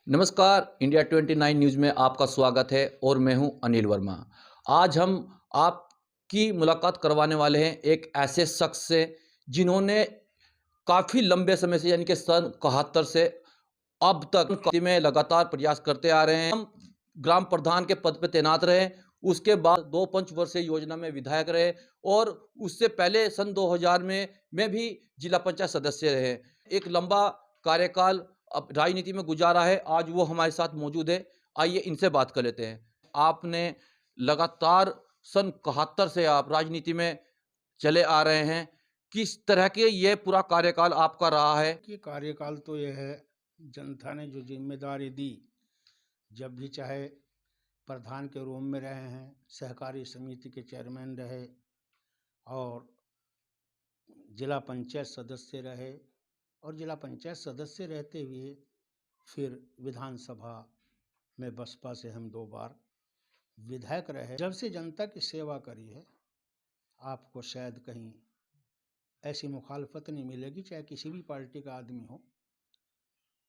नमस्कार, India 29 news में आपका स्वागत है और मैं हूं अनिल वर्मा। आज हम आपकी मुलाकात करवाने वाले हैं एक ऐसे शख्स से जिन्होंने काफ़ी लंबे समय से यानी कि सन 71 से अब तक में लगातार प्रयास करते आ रहे हैं। हम ग्राम प्रधान के पद पे तैनात रहे, उसके बाद 2 पंचवर्षीय योजना में विधायक रहे और उससे पहले सन 2000 में भी जिला पंचायत सदस्य रहे। एक लंबा कार्यकाल अब राजनीति में गुजारा है, आज वो हमारे साथ मौजूद है। आइए इनसे बात कर लेते हैं। आपने लगातार सन 71 से आप राजनीति में चले आ रहे हैं। किस तरह के ये पूरा कार्यकाल आपका रहा है? कि कार्यकाल तो यह है, जनता ने जो जिम्मेदारी दी, जब भी चाहे प्रधान के रूप में रहे हैं, सहकारी समिति के चेयरमैन रहे और जिला पंचायत सदस्य रहे और जिला पंचायत सदस्य रहते हुए फिर विधानसभा में बसपा से हम 2 बार विधायक रहे। जब से जनता की सेवा करी है, आपको शायद कहीं ऐसी मुखालफत नहीं मिलेगी, चाहे किसी भी पार्टी का आदमी हो,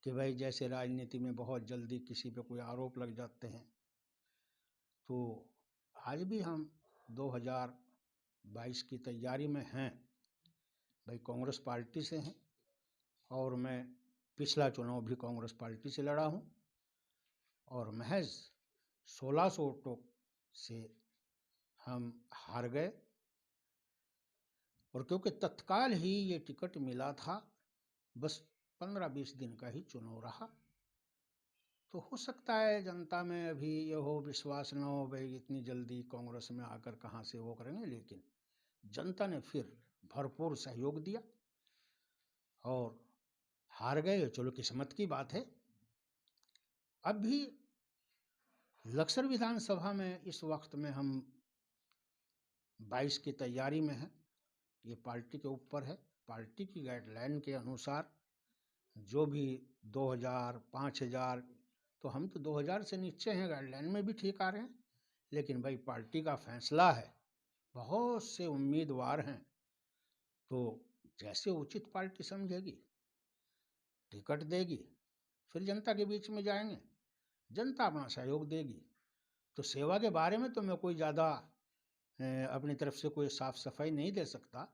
कि भाई जैसे राजनीति में बहुत जल्दी किसी पे कोई आरोप लग जाते हैं। तो आज भी हम 2022 की तैयारी में हैं। भाई कांग्रेस पार्टी से हैं और मैं पिछला चुनाव भी कांग्रेस पार्टी से लड़ा हूं और महज 1600 वोटों से हम हार गए। और क्योंकि तत्काल ही ये टिकट मिला था, बस 15-20 दिन का ही चुनाव रहा, तो हो सकता है जनता में अभी ये हो विश्वास न हो, भाई इतनी जल्दी कांग्रेस में आकर कहाँ से वो करेंगे, लेकिन जनता ने फिर भरपूर सहयोग दिया और हार गए। चलो किस्मत की बात है। अब भी लक्सर विधानसभा में इस वक्त में हम 22 की तैयारी में हैं। ये पार्टी के ऊपर है, पार्टी की गाइडलाइन के अनुसार जो भी 2000, 5000, तो हम तो 2000 से नीचे हैं, गाइडलाइन में भी ठीक आ रहे हैं, लेकिन भाई पार्टी का फैसला है, बहुत से उम्मीदवार हैं, तो जैसे उचित पार्टी समझेगी टिकट देगी, फिर जनता के बीच में जाएंगे, जनता अपना सहयोग देगी। तो सेवा के बारे में तो मैं कोई ज़्यादा अपनी तरफ से कोई साफ सफाई नहीं दे सकता।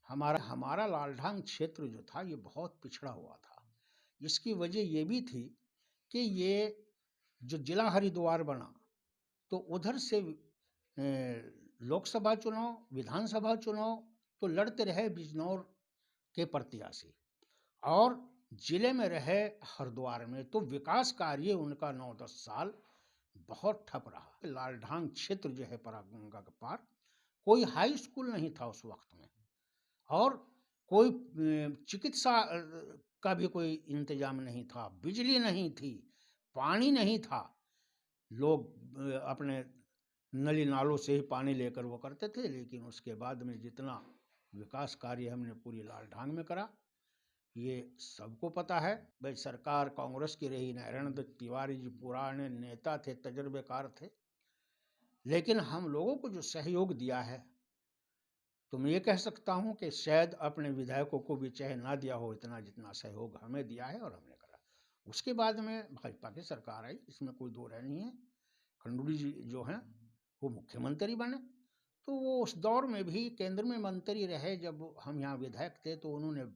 हमारा लालढांग क्षेत्र जो था ये बहुत पिछड़ा हुआ था। इसकी वजह ये भी थी कि ये जो जिला हरिद्वार बना, तो उधर से लोकसभा चुनाव, विधानसभा चुनाव तो लड़ते रहे बिजनौर के प्रत्याशी और जिले में रहे हरिद्वार में, तो विकास कार्य उनका 9-10 साल बहुत ठप रहा। लालढांग क्षेत्र जो है परागंगा के पार, कोई हाई स्कूल नहीं था उस वक्त में और कोई चिकित्सा का भी कोई इंतजाम नहीं था, बिजली नहीं थी, पानी नहीं था। लोग अपने नली नालों से ही पानी लेकर वो करते थे, लेकिन उसके बाद में जितना विकास कार्य हमने पूरी लालढांग में करा, ये सबको पता है। भाई सरकार कांग्रेस की रही, नारायण दत्त तिवारी जी पुराने नेता थे, तजर्बेकार थे, लेकिन हम लोगों को जो सहयोग दिया है, तो मैं ये कह सकता हूँ कि शायद अपने विधायकों को भी चाहे ना दिया हो इतना जितना सहयोग हमें दिया है और हमने करा। उसके बाद में भाजपा की सरकार आई, इसमें कोई दो राय नहीं है। खंडूड़ी जी जो हैं वो मुख्यमंत्री बने, तो वो उस दौर में भी केंद्र में मंत्री रहे। जब हम यहाँ विधायक थे तो उन्होंने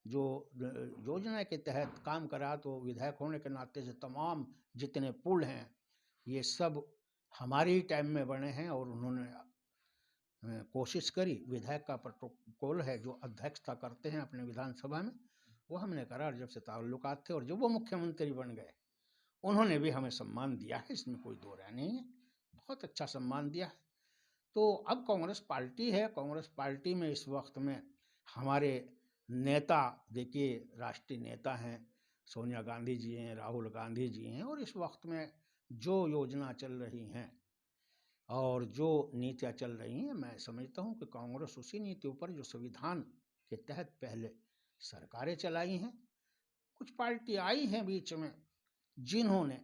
जो योजना के तहत काम करा, तो विधायक होने के नाते से तमाम जितने पुल हैं ये सब हमारे ही टाइम में बने हैं और उन्होंने कोशिश करी। विधायक का प्रोटोकॉल है जो अध्यक्षता करते हैं अपने विधानसभा में, वो हमने करा। और जब से ताल्लुकात थे और जब वो मुख्यमंत्री बन गए, उन्होंने भी हमें सम्मान दिया है, इसमें कोई दो राय नहीं है, बहुत अच्छा सम्मान दिया है। तो अब कांग्रेस पार्टी है, कांग्रेस पार्टी में इस वक्त में हमारे नेता, देखिए राष्ट्रीय नेता हैं, सोनिया गांधी जी हैं, राहुल गांधी जी हैं, और इस वक्त में जो योजना चल रही हैं और जो नीतियाँ चल रही हैं, मैं समझता हूँ कि कांग्रेस उसी नीतियों पर जो संविधान के तहत पहले सरकारें चलाई हैं। कुछ पार्टी आई हैं बीच में जिन्होंने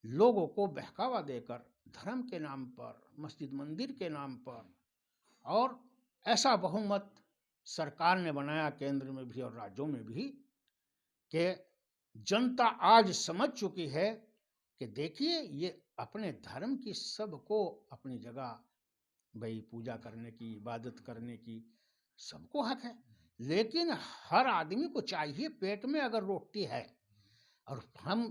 लोगों को बहकावा देकर धर्म के नाम पर, मस्जिद मंदिर के नाम पर, और ऐसा बहुमत सरकार ने बनाया केंद्र में भी और राज्यों में भी कि जनता आज समझ चुकी है कि देखिए ये अपने धर्म की सबको अपनी जगह भाई पूजा करने की, इबादत करने की सबको हक है। लेकिन हर आदमी को चाहिए पेट में अगर रोटी है और हम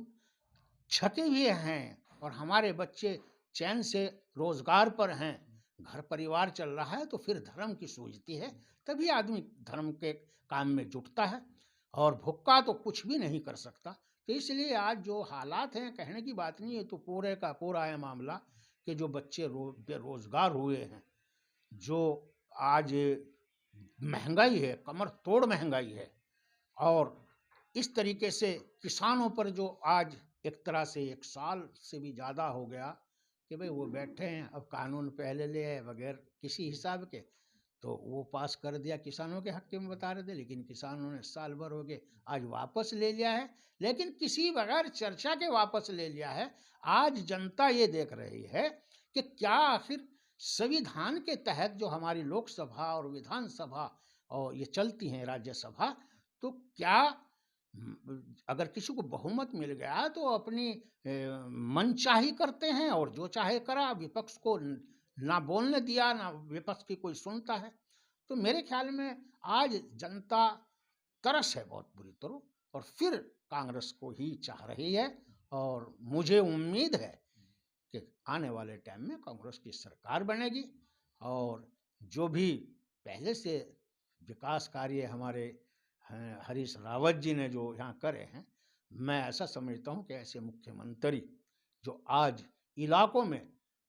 छके हुए हैं और हमारे बच्चे चैन से रोजगार पर हैं, घर परिवार चल रहा है, तो फिर धर्म की सूझती है, तभी आदमी धर्म के काम में जुटता है और भुक्का तो कुछ भी नहीं कर सकता। तो इसलिए आज जो हालात हैं, कहने की बात नहीं है, तो पूरे का पूरा है मामला कि जो बच्चे बेरोजगार हुए हैं, जो आज महंगाई है, कमर तोड़ महंगाई है, और इस तरीके से किसानों पर जो आज एक तरह से 1 साल से भी ज़्यादा हो गया कि भाई वो बैठे हैं, अब कानून पहले ले आए बगैर किसी हिसाब के, तो वो पास कर दिया किसानों के हक में बता रहे थे, लेकिन किसानों ने साल भर हो गए आज वापस ले लिया है, लेकिन किसी बगैर चर्चा के वापस ले लिया है। आज जनता ये देख रही है कि क्या आखिर संविधान के तहत जो हमारी लोकसभा और विधानसभा और ये चलती हैं राज्यसभा, तो क्या अगर किसी को बहुमत मिल गया तो अपनी मनचाही करते हैं और जो चाहे करा, विपक्ष को ना बोलने दिया, ना विपक्ष की कोई सुनता है। तो मेरे ख्याल में आज जनता तरस है बहुत बुरी तरह, और फिर कांग्रेस को ही चाह रही है, और मुझे उम्मीद है कि आने वाले टाइम में कांग्रेस की सरकार बनेगी, और जो भी पहले से विकास कार्य हमारे हरीश रावत जी ने जो यहाँ करे हैं, मैं ऐसा समझता हूँ कि ऐसे मुख्यमंत्री जो आज इलाकों में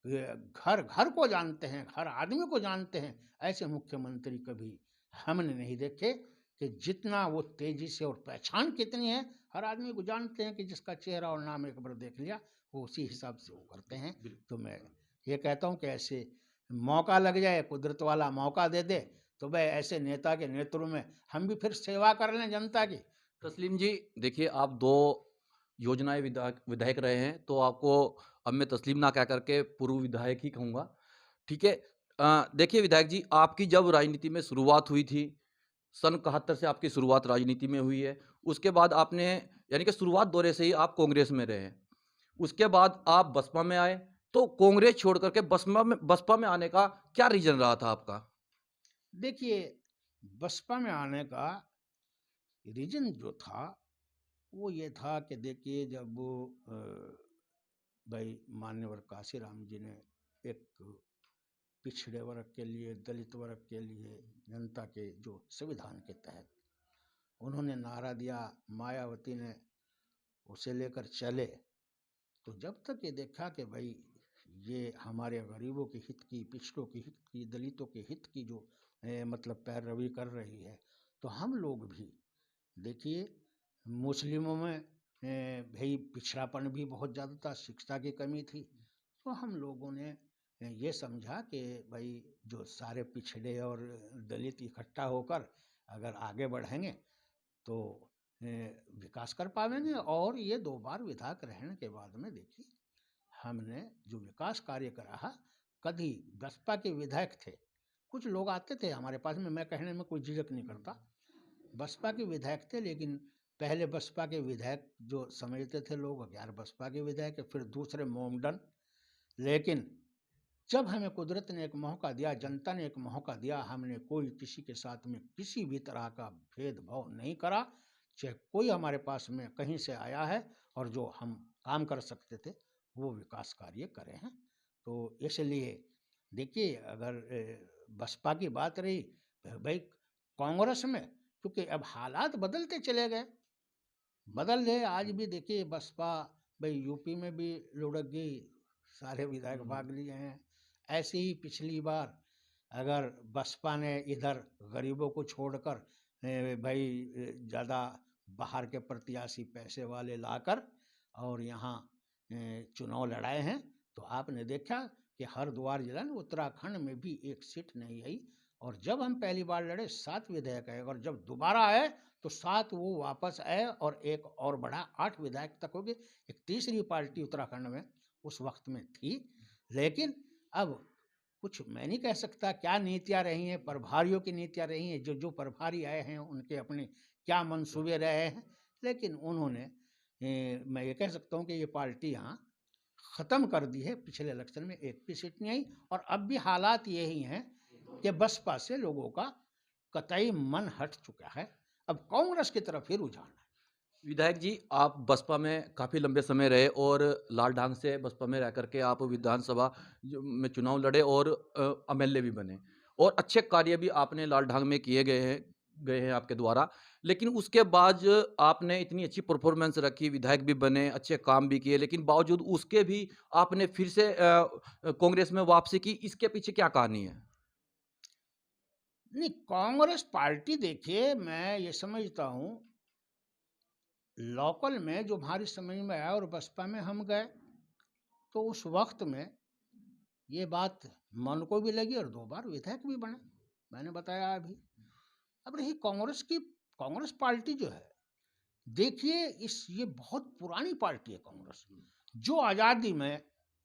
घर घर को जानते हैं, हर आदमी को जानते हैं, ऐसे मुख्यमंत्री कभी हमने नहीं देखे कि जितना वो तेजी से, और पहचान कितनी है, हर आदमी को जानते हैं कि जिसका चेहरा और नाम एक बार देख लिया वो उसी हिसाब से वो करते हैं। तो मैं ये कहता हूँ कि ऐसे मौका लग जाए, कुदरत वाला मौका दे दे, तो भाई ऐसे नेता के नेतृत्व में हम भी फिर सेवा कर लें जनता की। तस्लीम जी, देखिए आप 2 योजनाएँ विधायक विधायक रहे हैं, तो आपको अब मैं तस्लीम ना कह कर के पूर्व विधायक ही कहूँगा, ठीक है? देखिए विधायक जी, आपकी जब राजनीति में शुरुआत हुई थी, सन 71 से आपकी शुरुआत राजनीति में हुई है। उसके बाद आपने यानी कि शुरुआत दौरे से ही आप कांग्रेस में रहे हैं। उसके बाद आप बसपा में आए, तो कांग्रेस छोड़ कर के बसपा में आने का क्या रीज़न रहा था आपका? देखिए, बसपा में आने का रीजन जो था वो ये था कि देखिए जब भाई मान्यवर काशीराम जी ने एक पिछड़े वर्ग के लिए, दलित वर्ग के लिए, जनता के जो संविधान के तहत उन्होंने नारा दिया, मायावती ने उसे लेकर चले, तो जब तक ये देखा कि भाई ये हमारे गरीबों के हित की, पिछड़ों के हित की, दलितों के हित की जो मतलब पैरवी कर रही है, तो हम लोग भी देखिए मुस्लिमों में भाई पिछड़ापन भी बहुत ज़्यादा था, शिक्षा की कमी थी, तो हम लोगों ने ये समझा कि भाई जो सारे पिछड़े और दलित इकट्ठा होकर अगर आगे बढ़ेंगे तो विकास कर पाएंगे, और ये 2 बार विधायक रहने के बाद में देखिए हमने जो विकास कार्य करा है, कभी बसपा के विधायक थे, कुछ लोग आते थे हमारे पास में, मैं कहने में कोई झिझक नहीं करता, बसपा के विधायक थे, लेकिन पहले बसपा के विधायक जो समझते थे लोग, यार बसपा के विधायक है, फिर दूसरे मोमडन, लेकिन जब हमें कुदरत ने एक मौका दिया, जनता ने एक मौका दिया, हमने कोई किसी के साथ में किसी भी तरह का भेदभाव नहीं करा, चाहे कोई हमारे पास में कहीं से आया है और जो हम काम कर सकते थे वो विकास कार्य करे हैं। तो इसलिए देखिए अगर बसपा की बात रही, भाई कांग्रेस में क्योंकि अब हालात बदलते चले गए, बदल गए, आज भी देखिए बसपा भाई यूपी में भी लुढ़क गई, सारे विधायक भाग लिए हैं। ऐसे ही पिछली बार अगर बसपा ने इधर गरीबों को छोड़कर भाई ज़्यादा बाहर के प्रत्याशी पैसे वाले लाकर और यहाँ चुनाव लड़ाए हैं, तो आपने देखा कि हरिद्वार जिला में उत्तराखंड में भी एक सीट नहीं आई, और जब हम पहली बार लड़े 7 विधायक आए, और जब दोबारा आए तो 7 वो वापस आए और एक और बढ़ा, 8 विधायक तक हो गए। एक तीसरी पार्टी उत्तराखंड में उस वक्त में थी, लेकिन अब कुछ मैं नहीं कह सकता क्या नीतियाँ रही हैं, प्रभारियों की नीतियाँ रही हैं, जो जो प्रभारी आए हैं उनके अपने क्या मंसूबे रहे हैं, लेकिन उन्होंने मैं ये कह सकता हूँ कि ये पार्टी यहाँ ख़त्म कर दी है। पिछले इलेक्शन में एक भी सीट नहीं आई और अब भी हालात यही हैं कि बसपा से लोगों का कतई मन हट चुका है। अब कांग्रेस की तरफ ही रुझान है। विधायक जी, आप बसपा में काफ़ी लंबे समय रहे और लाल ढंग से बसपा में रह करके आप विधानसभा में चुनाव लड़े और एमएलए भी बने और अच्छे कार्य भी आपने लाल ढंग में किए गए हैं आपके द्वारा। लेकिन उसके बाद आपने इतनी अच्छी परफॉर्मेंस रखी, विधायक भी बने, अच्छे काम भी किए, लेकिन बावजूद उसके भी आपने फिर से कांग्रेस में वापसी की। इसके पीछे क्या कहानी है? नहीं, कांग्रेस पार्टी देखिए, मैं ये समझता हूँ लोकल में जो हमारी समझ में आया और बसपा में हम गए, तो उस वक्त में ये बात मन को भी लगी और 2 बार विधायक भी बने। मैंने बताया अभी। अब रही कांग्रेस पार्टी जो है, देखिए ये बहुत पुरानी पार्टी है कांग्रेस, जो आज़ादी में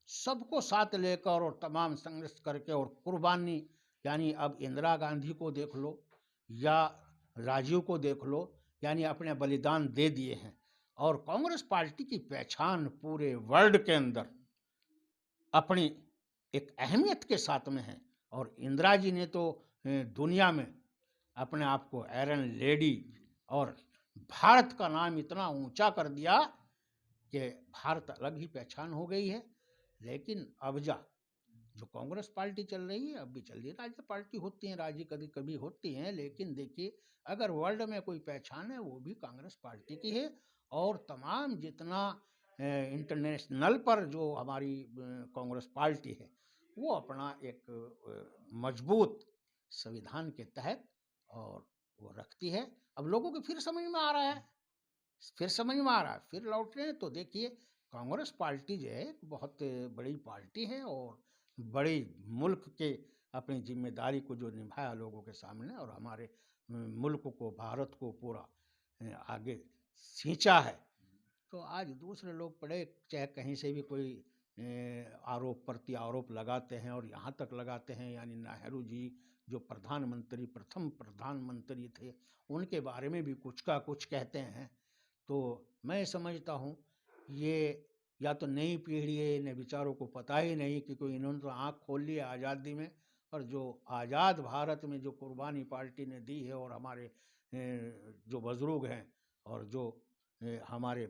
सबको साथ लेकर और तमाम संघर्ष करके और कुर्बानी, यानी अब इंदिरा गांधी को देख लो या राजीव को देख लो, यानी अपने बलिदान दे दिए हैं। और कांग्रेस पार्टी की पहचान पूरे वर्ल्ड के अंदर अपनी एक अहमियत के साथ में है। और इंदिरा जी ने तो दुनिया में अपने आप को आयरन लेडी और भारत का नाम इतना ऊंचा कर दिया कि भारत अलग ही पहचान हो गई है। लेकिन अब जो कांग्रेस पार्टी चल रही है, अब भी चल रही है। राज्य पार्टी होती हैं, राज्य कभी कभी होती हैं, लेकिन देखिए अगर वर्ल्ड में कोई पहचान है वो भी कांग्रेस पार्टी की है। और तमाम जितना इंटरनेशनल पर जो हमारी कांग्रेस पार्टी है, वो अपना एक मजबूत संविधान के तहत और वो रखती है। अब लोगों को फिर समझ में आ रहा है, फिर लौट रहे हैं। तो देखिए कांग्रेस पार्टी जो है एक बहुत बड़ी पार्टी है और बड़ी मुल्क के अपनी जिम्मेदारी को जो निभाया लोगों के सामने, और हमारे मुल्क को, भारत को पूरा आगे खींचा है। तो आज दूसरे लोग पड़े चाहे कहीं से भी कोई आरोप प्रति आरोप लगाते हैं और यहाँ तक लगाते हैं, यानी नेहरू जी जो प्रथम प्रधानमंत्री थे, उनके बारे में भी कुछ का कुछ कहते हैं। तो मैं समझता हूँ ये या तो नई पीढ़ी है, इन्हें बेचारों को पता ही नहीं कि कोई, इन्होंने तो आँख खोल लिया आज़ादी में। और जो आज़ाद भारत में जो कुर्बानी पार्टी ने दी है, और हमारे जो बुजुर्ग हैं और जो हमारे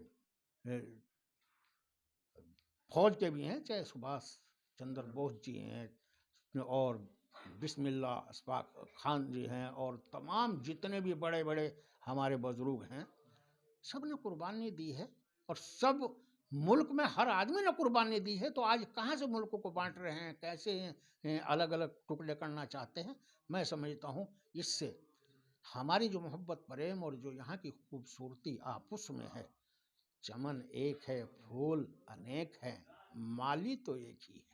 फौज के भी हैं, चाहे सुभाष चंद्र बोस जी हैं और बिस्मिल्ला अशफाक खान जी हैं और तमाम जितने भी बड़े बड़े हमारे बुजुर्ग हैं, सब ने कुर्बानी दी है। और सब मुल्क में हर आदमी ने कुर्बानी दी है। तो आज कहाँ से मुल्क को बांट रहे हैं, कैसे अलग अलग टुकड़े करना चाहते हैं। मैं समझता हूँ इससे हमारी जो मोहब्बत प्रेम और जो यहाँ की खूबसूरती आपस में है, चमन एक है, फूल अनेक हैं, माली तो एक ही है।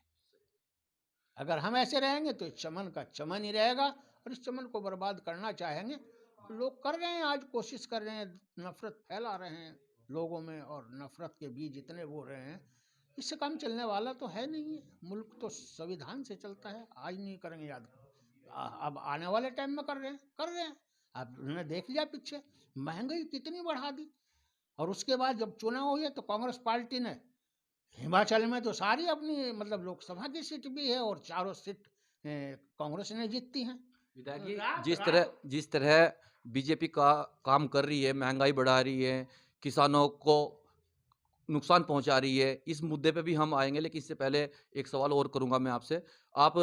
अगर हम ऐसे रहेंगे तो इस चमन का चमन ही रहेगा, और इस चमन को बर्बाद करना चाहेंगे। लोग कर रहे हैं, आज कोशिश कर रहे हैं, नफरत फैला रहे हैं लोगों में, और नफरत के बीज इतने बो रहे हैं, इससे काम चलने वाला तो है नहीं है। मुल्क तो संविधान से चलता है। आज नहीं करेंगे याद, अब आने वाले टाइम में कर रहे हैं। अब उन्होंने देख लिया पीछे महंगाई कितनी बढ़ा दी। और उसके बाद जब चुनाव हुए तो कांग्रेस पार्टी ने हिमाचल में तो सारी अपनी मतलब लोकसभा की सीट भी है और चारों सीट कांग्रेस ने जीतती हैं। विधायक जी, रात जिस तरह रात जिस तरह बीजेपी का काम कर रही है, महंगाई बढ़ा रही है, किसानों को नुकसान पहुंचा रही है, इस मुद्दे पे भी हम आएंगे, लेकिन इससे पहले एक सवाल और करूंगा मैं आपसे। आप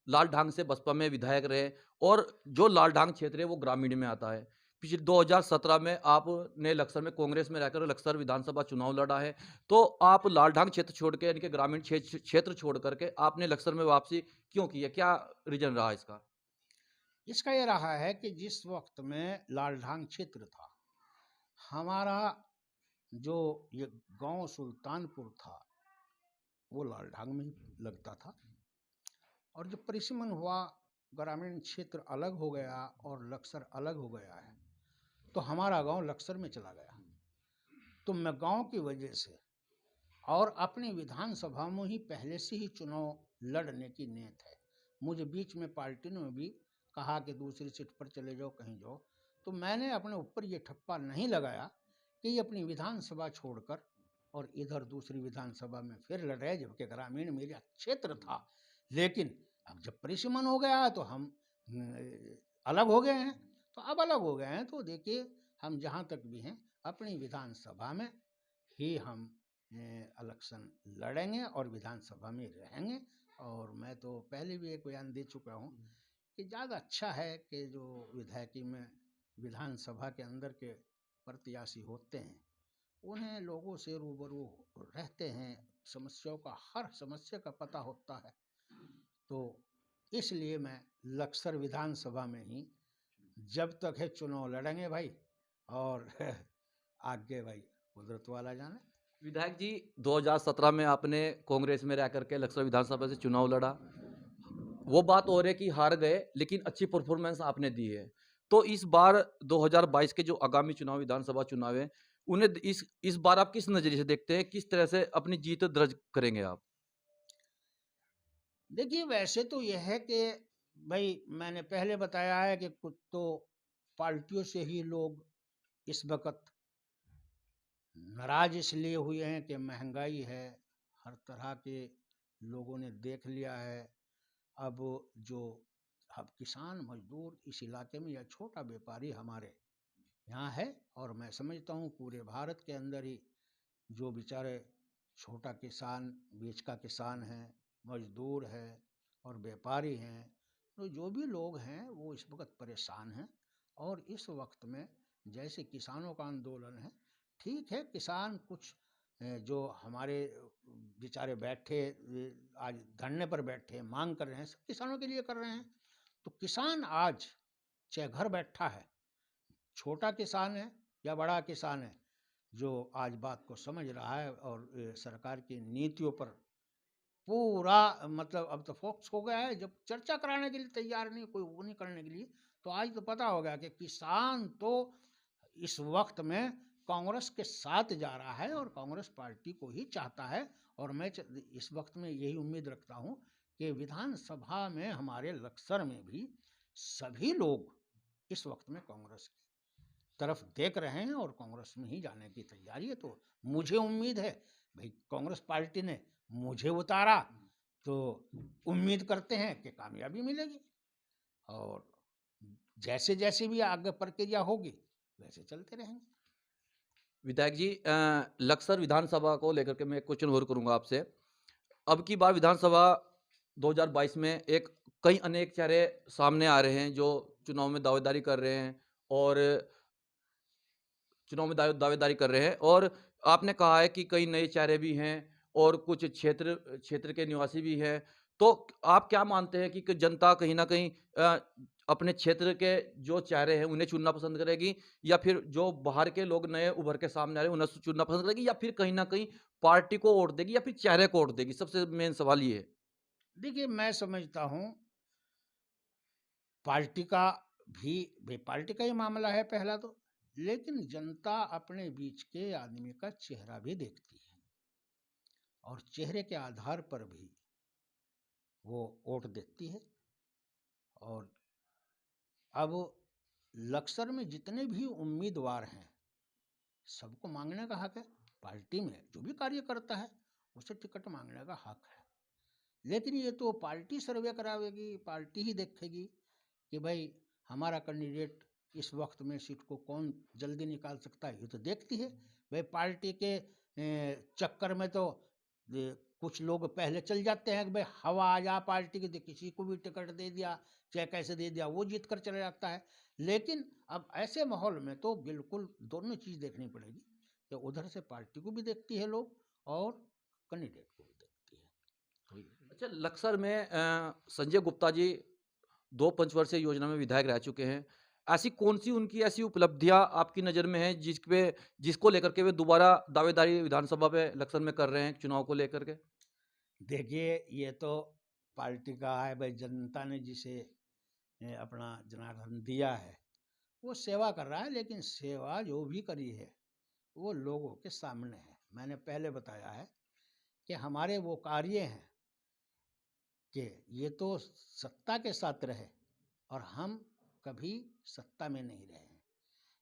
लाल ढांग से बसपा में विधायक रहे और जो लाल ढांग क्षेत्र है वो ग्रामीण में आता है। पिछले 2017 में आपने लक्सर में कांग्रेस में रहकर लक्सर विधानसभा चुनाव लड़ा है। तो आप लाल ढांग क्षेत्र छोड़ के, यानी कि ग्रामीण क्षेत्र छोड़ करके आपने लक्सर में वापसी क्यों की है? क्या रीजन रहा इसका? इसका ये रहा है कि जिस वक्त में लालढांग क्षेत्र था, हमारा जो ये गांव सुल्तानपुर था, वो लालढांग में ही लगता था। और जब परिसीमन हुआ, ग्रामीण क्षेत्र अलग हो गया और लक्सर अलग हो गया है, तो हमारा गांव लक्सर में चला गया। तो मैं गांव की वजह से और अपनी विधानसभा में ही पहले से ही चुनाव लड़ने की नीयत है। मुझे बीच में पार्टी ने भी कहा कि दूसरी सीट पर चले जाओ, कहीं जाओ, तो मैंने अपने ऊपर ये ठप्पा नहीं लगाया कि ये अपनी विधानसभा छोड़कर और इधर दूसरी विधानसभा में फिर लड़ रहे, जबकि ग्रामीण मेरा क्षेत्र था। लेकिन अब जब परिसीमन हो गया है तो हम अलग हो गए हैं। तो अब अलग हो गए हैं तो देखिए, हम जहाँ तक भी हैं अपनी विधानसभा में ही हम इलेक्शन लड़ेंगे और विधानसभा में रहेंगे। और मैं तो पहले भी एक बयान दे चुका हूँ कि ज़्यादा अच्छा है कि जो विधायकी में विधानसभा के अंदर के प्रत्याशी होते हैं, उन्हें लोगों से रूबरू रहते हैं, समस्याओं का, हर समस्या का पता होता है। तो इसलिए मैं लक्सर विधानसभा में ही जब तक है चुनाव लड़ेंगे भाई। और आगे भाई कुदरत वाला जाने। विधायक जी, 2017 में आपने कांग्रेस में रह करके लक्सर विधानसभा से चुनाव लड़ा। वो बात और है कि हार गए, लेकिन अच्छी परफॉर्मेंस आपने दी है। तो इस बार 2022 के जो आगामी चुनाव, विधानसभा चुनाव है, उन्हें इस बार आप किस नज़रिए से देखते हैं? किस तरह से अपनी जीत दर्ज करेंगे आप? देखिए, वैसे तो यह है कि भाई मैंने पहले बताया है कि कुछ तो पार्टियों से ही लोग इस वक्त नाराज इसलिए हुए हैं कि महंगाई है, हर तरह के लोगों ने देख लिया है। अब जो अब किसान मजदूर इस इलाके में या छोटा व्यापारी हमारे यहाँ है, और मैं समझता हूँ पूरे भारत के अंदर ही जो बेचारे छोटा किसान, बीच का किसान है, मजदूर है और व्यापारी हैं, तो जो भी लोग हैं वो इस वक्त परेशान हैं। और इस वक्त में जैसे किसानों का आंदोलन है, ठीक है, किसान कुछ जो हमारे बेचारे बैठे आज धरने पर बैठे मांग कर रहे हैं, सब किसानों के लिए कर रहे हैं। तो किसान आज चाहे घर बैठा है, छोटा किसान है या बड़ा किसान है, जो आज बात को समझ रहा है और सरकार की नीतियों पर पूरा मतलब अब तो फोकस हो गया है। जब चर्चा कराने के लिए तैयार नहीं, कोई वो नहीं करने के लिए, तो आज तो पता हो गया कि किसान तो इस वक्त में कांग्रेस के साथ जा रहा है और कांग्रेस पार्टी को ही चाहता है। और मैं इस वक्त में यही उम्मीद रखता हूं कि विधानसभा में हमारे लक्सर में भी सभी लोग इस वक्त में कांग्रेस की तरफ देख रहे हैं और कांग्रेस में ही जाने की तैयारी है। तो मुझे उम्मीद है भाई, कांग्रेस पार्टी ने मुझे उतारा तो उम्मीद करते हैं कि कामयाबी मिलेगी। और जैसे जैसे भी आगे प्रक्रिया होगी वैसे चलते रहेंगे। विधायक जी, लक्सर विधानसभा को लेकर के मैं एक क्वेश्चन और करूँगा आपसे। अब की बार विधानसभा 2022 में कई अनेक चेहरे सामने आ रहे हैं, जो चुनाव में दावेदारी कर रहे हैं और दावेदारी कर रहे हैं, और आपने कहा है कि कई नए चेहरे भी हैं और कुछ क्षेत्र क्षेत्र के निवासी भी हैं। तो आप क्या मानते हैं कि जनता कहीं न कहीं अपने क्षेत्र के जो चेहरे हैं उन्हें चुनना पसंद करेगी, या फिर जो बाहर के लोग नए उभर के सामने आ रहे हैं उन्हें चुनना पसंद करेगी, या फिर कहीं न कहीं पार्टी को वोट देगी, या फिर चेहरे को वोट देगी? सबसे मेन सवाल ये है। देखिए, मैं समझता हूँ पार्टी का भी भाई पार्टी का ही मामला है पहला तो, लेकिन जनता अपने बीच के आदमी का चेहरा भी देखती है और चेहरे के आधार पर भी वो वोट देती है। और अब लक्सर में जितने भी उम्मीदवार हैं सबको मांगने का हक है। पार्टी में जो भी कार्य करता है उसे टिकट मांगने का हक है। लेकिन ये तो पार्टी सर्वे करावेगी, पार्टी ही देखेगी कि भाई हमारा कैंडिडेट इस वक्त में सीट को कौन जल्दी निकाल सकता है, ये तो देखती है। भाई पार्टी के चक्कर में तो कुछ लोग पहले चल जाते हैं कि भाई हवा आ जा पार्टी की, तो किसी को भी टिकट दे दिया, चाहे कैसे दे दिया, वो जीत कर चला जाता है। लेकिन अब ऐसे माहौल में तो बिल्कुल दोनों चीज़ देखनी पड़ेगी कि उधर से पार्टी को भी देखती है लोग और कैंडिडेट को भी देखती है। तो अच्छा, लक्सर में संजय गुप्ता जी 2 पंचवर्षीय योजना में विधायक रह चुके हैं। ऐसी कौन-सी उनकी ऐसी उपलब्धियाँ आपकी नज़र में हैं जिसको लेकर के वे दोबारा दावेदारी विधानसभा पे लक्सर में कर रहे हैं चुनाव को लेकर के? देखिए, ये तो पार्टी का है भाई, जनता ने जिसे अपना जनार्दन दिया है वो सेवा कर रहा है। लेकिन सेवा जो भी करी है वो लोगों के सामने है। मैंने पहले बताया है कि हमारे वो कार्य हैं कि ये तो सत्ता के साथ रहे और हम कभी सत्ता में नहीं रहे हैं।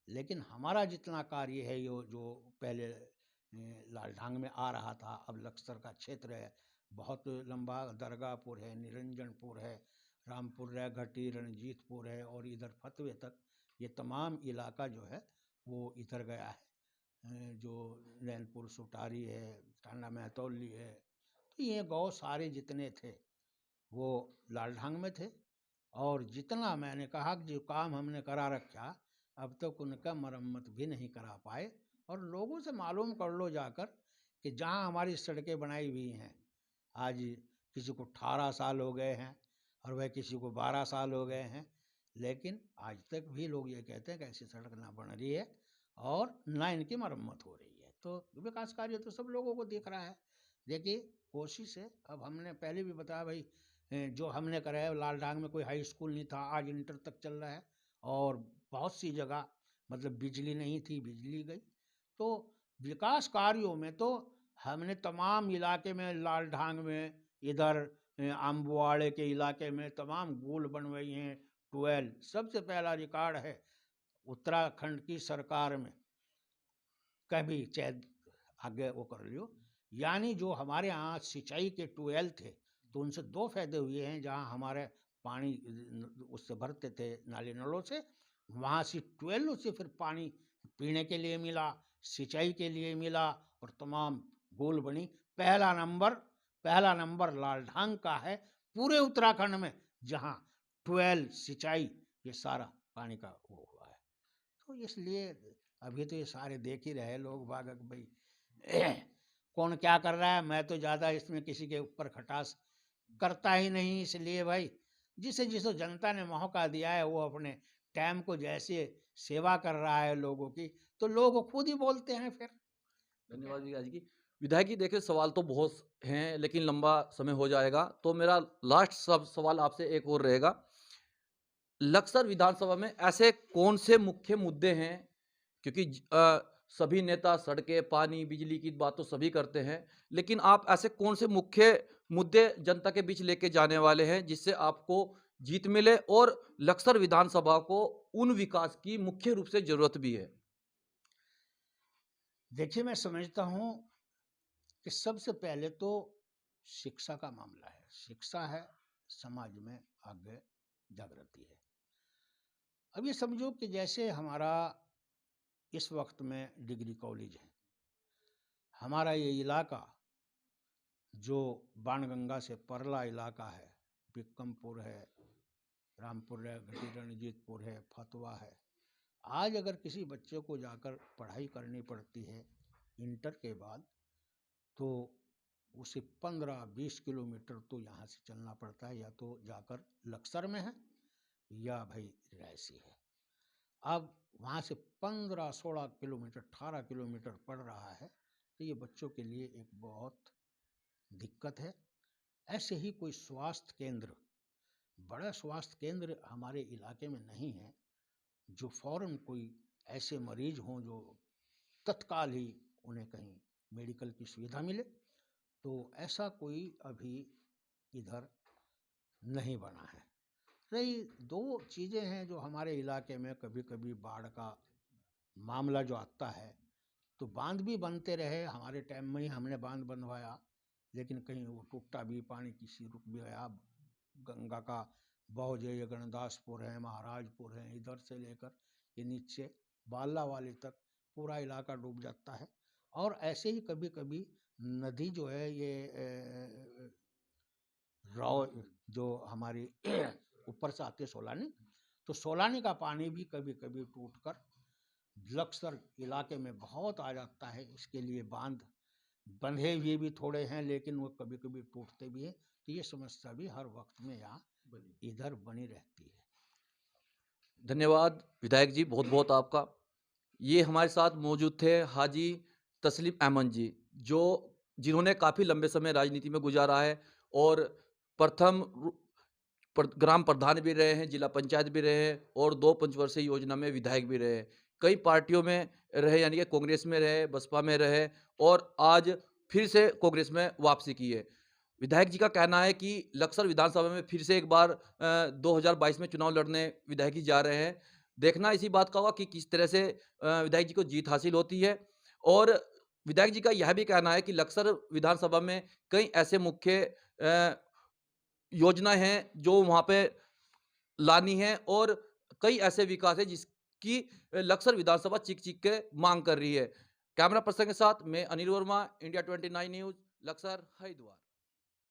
लेकिन हमारा जितना कार्य है यो जो पहले लालढांग में आ रहा था, अब लक्सर का क्षेत्र है, बहुत लंबा, दरगाहपुर है, निरंजनपुर है, रामपुर रैघटी, रणजीतपुर है और इधर फतवे तक, ये तमाम इलाका जो है वो इधर गया है। जो नैनपुर सुटारी है, टांडा महतौली है, तो ये गाँव सारे जितने थे वो लालढांग में थे। और जितना मैंने कहा कि जो काम हमने करा रखा, अब तक उनका मरम्मत भी नहीं करा पाए। और लोगों से मालूम कर लो जाकर कि जहाँ हमारी सड़कें बनाई हुई हैं, आज किसी को 18 साल हो गए हैं और वह किसी को 12 साल हो गए हैं, लेकिन आज तक भी लोग ये कहते हैं कि ऐसी सड़क ना बन रही है और ना इनकी मरम्मत हो रही है। तो विकास कार्य तो सब लोगों को दिख रहा है। देखिए, कोशिश है, अब हमने पहले भी बताया भाई, जो हमने करा है, लालढांग में कोई हाई स्कूल नहीं था, आज इंटर तक चल रहा है। और बहुत सी जगह मतलब बिजली नहीं थी, बिजली गई। तो विकास कार्यों में तो हमने तमाम इलाके में, लालढांग में, इधर अम्बुवाड़े के इलाके में तमाम गोल बनवाई हैं, 12। सबसे पहला रिकॉर्ड है उत्तराखंड की सरकार में, कभी चाहे आगे वो कर लियो। यानी जो हमारे यहाँ सिंचाई के 12 थे, तो उनसे 2 फायदे हुए हैं। जहाँ हमारे पानी उससे भरते थे नाले नलों से, वहाँ से 12 से फिर पानी पीने के लिए मिला, सिंचाई के लिए मिला और तमाम गोल बनी। पहला नंबर लालढांग का है पूरे उत्तराखंड में, जहाँ 12 सिंचाई ये सारा पानी का वो हुआ है। तो इसलिए अभी तो ये सारे देख ही रहे लोग बाग भाई कौन क्या कर रहा है। मैं तो ज़्यादा इसमें किसी के ऊपर खटास करता ही नहीं, इसलिए भाई जिसे जिसे जनता ने मौका दिया है वो अपने टाइम को जैसे सेवा कर रहा है लोगों की, तो लोग खुद ही बोलते हैं फिर। धन्यवाद विधायक जी। विधायक जी, देखिए सवाल तो बहुत हैं लेकिन लंबा समय हो जाएगा, तो मेरा लास्ट सब सवाल आपसे एक और रहेगा। लक्सर विधानसभा में ऐसे कौन से मुख्य मुद्दे हैं, क्योंकि सभी नेता सड़कें, पानी, बिजली की बात तो सभी करते हैं, लेकिन आप ऐसे कौन से मुख्य मुद्दे जनता के बीच लेके जाने वाले हैं जिससे आपको जीत मिले और लक्सर विधानसभा को उन विकास की मुख्य रूप से जरूरत भी है? देखिए, मैं समझता हूँ कि सबसे पहले तो शिक्षा का मामला है। शिक्षा है, समाज में आगे जागृति है। अब ये समझो कि जैसे हमारा इस वक्त में डिग्री कॉलेज है, हमारा ये इलाका जो बाणगंगा से परला इलाका है, बिक्रमपुर है, रामपुर है, घटी रणजीतपुर है, फतवा है। आज अगर किसी बच्चे को जाकर पढ़ाई करनी पड़ती है इंटर के बाद, तो उसे 15-20 किलोमीटर तो यहाँ से चलना पड़ता है, या तो जाकर लक्सर में है या भाई रायसी है। अब वहाँ से 15-16 किलोमीटर, 18 किलोमीटर पड़ रहा है, तो ये बच्चों के लिए एक बहुत दिक्कत है। ऐसे ही कोई स्वास्थ्य केंद्र, बड़ा स्वास्थ्य केंद्र हमारे इलाके में नहीं है, जो फौरन कोई ऐसे मरीज हों जो तत्काल ही उन्हें कहीं मेडिकल की सुविधा मिले, तो ऐसा कोई अभी इधर नहीं बना है। रही 2 चीज़ें हैं जो हमारे इलाके में, कभी कभी बाढ़ का मामला जो आता है, तो बांध भी बनते रहे, हमारे टाइम में ही हमने बांध बनवाया, लेकिन कहीं वो टूटा भी, पानी किसी रुक भी गया। गंगा का बहाव जो ये गणदासपुर है, महाराजपुर है, इधर से लेकर ये नीचे बाला वाली तक पूरा इलाका डूब जाता है। और ऐसे ही कभी कभी नदी जो है ये राव जो हमारी ऊपर से आती है सोलानी, तो सोलानी का पानी भी कभी कभी टूटकर लक्सर इलाके में बहुत आ जाता है। इसके लिए बांध बंधे हुए भी थोड़े हैं, लेकिन वो कभी कभी टूटते भी हैं। तो ये समस्या भी हर वक्त में यहाँ इधर बनी रहती है। धन्यवाद विधायक जी, बहुत बहुत आपका। ये हमारे साथ मौजूद थे हाजी तस्लीम अहमद जी, जो जिन्होंने काफ़ी लंबे समय राजनीति में गुजारा है और प्रथम ग्राम प्रधान भी रहे हैं, जिला पंचायत भी रहे हैं और 2 पंचवर्षीय योजना में विधायक भी रहे हैं। कई पार्टियों में रहे, यानी कि कांग्रेस में रहे, बसपा में रहे और आज फिर से कांग्रेस में वापसी की है। विधायक जी का कहना है कि लक्सर विधानसभा में फिर से एक बार 2022 में चुनाव लड़ने विधायक जी जा रहे हैं। देखना इसी बात का होगा कि किस तरह से विधायक जी को जीत हासिल होती है। और विधायक जी का यह भी कहना है कि लक्सर विधानसभा में कई ऐसे मुख्य योजनाएँ हैं जो वहाँ पे लानी है, और कई ऐसे विकास है जिसकी लक्सर विधानसभा चीख-चीख के माँग कर रही है। कैमरा पर्सन के साथ मैं अनिल वर्मा, इंडिया 29 न्यूज़, लक्सर, हरिद्वार।